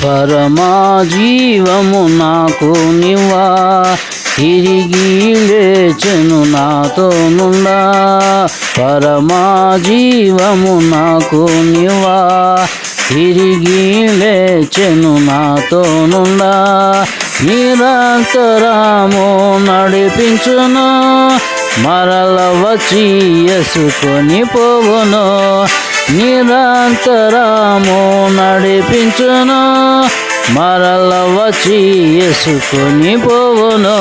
పరమా జీవము నాకు నివా, తిరిగి లేచెను నాతో నుండా. పరమా జీవము నాకు నివా, తిరిగి లేచెను నాతో నుండా. నిరంతరము నడిపించును, మరల వచ్చి ఎసుకొని పోవును. నిరంతరము నడిపించును, మరల వచ్చి ఎసుకొని పోవును.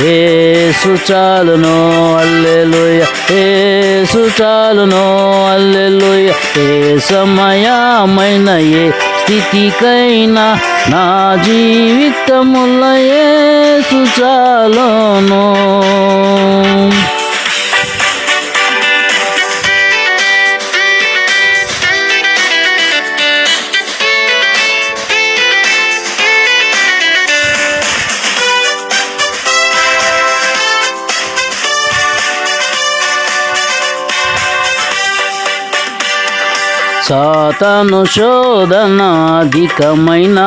యేసు చాలును హల్లెలూయా, యేసు చాలును హల్లెలూయా. ఏ సమయమైన ఏ స్థితికైనా నా జీవితములో యేసు చాలును. సాతాను శోధన అధికమైన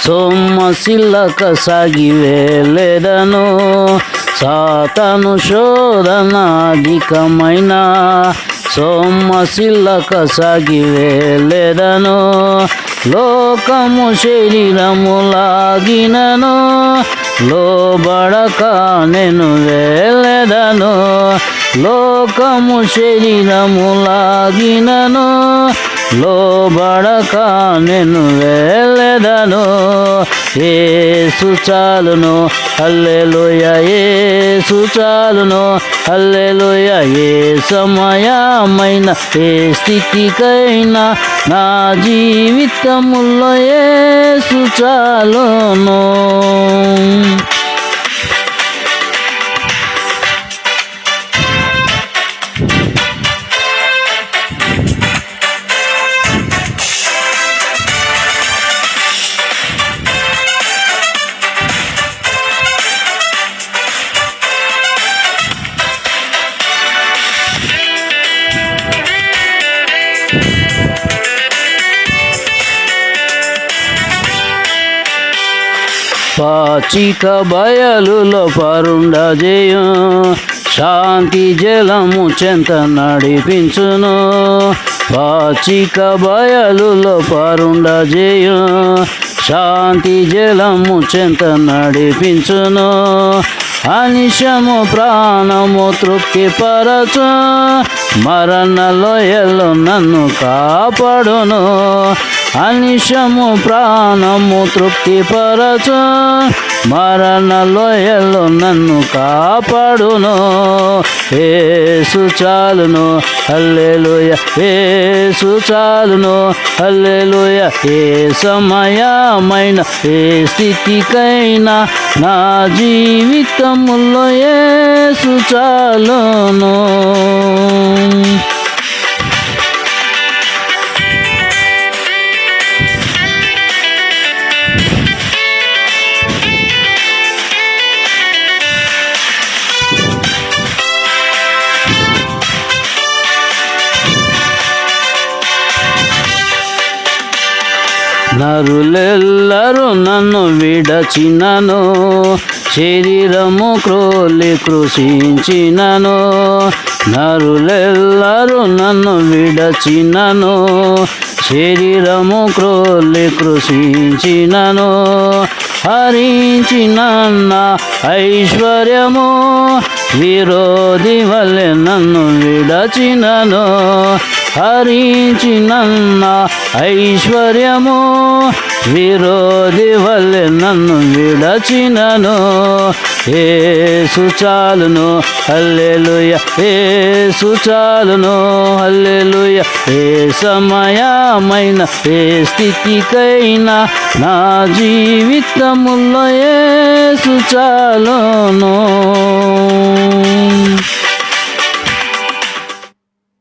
సొమ్మసిల్లక సాగి వేలెదను. సాతాను శోధన అధికమైన సొమ్మసిల్లక సాగి వేలెదను. లోకము శరీరము లాగినను, లోబడక నేను వేలెదను. లోకము శరీరము లాగినను, లోబడక నేను వేలెదను. యేసు చాలును హల్లెలూయా, యేసు చాలును హల్లెలూయా. ఏ సమయమైన ఏ స్థితికైనా నా జీవితములో యేసు చాలును. పాచిక బయలులో పరుండజేయు, శాంతి జలము చెంత నడిపించును. పాచిక బయలులో పరుండజేయు, శాంతి జలము చెంత నడిపించును. అనిశము ప్రాణము తృప్తిపరచు, మరణ లోయలో నన్ను కాపాడును. అనిశము ప్రాణము తృప్తిపరచు, మరణ లోయలో నన్ను కాపాడును. యేసు చాలును హల్లెలూయా, యేసు చాలును హల్లెలూయా. ఏ సమయమైన ఏ స్థితికైనా నా జీవితములో యేసు చాలును. నరులెల్లరూ నన్ను విడచినను, శరీరము క్రోలి కృషించినను. నరులెల్లరూ నన్ను విడచినను, శరీరము క్రోలి కృషించినను. హరించిన ఐశ్వర్యము విరోధి వలె నన్ను విడచినను. హరించిన ఐశ్వర్యము విరోధి వలె నన్ను విడచినను. యేసు చాలును హల్లెలూయా, యేసు చాలును హల్లెలూయా. ఏ సమయమైన ఏ స్థితికైనా నా జీవితములో యేసు చాలును.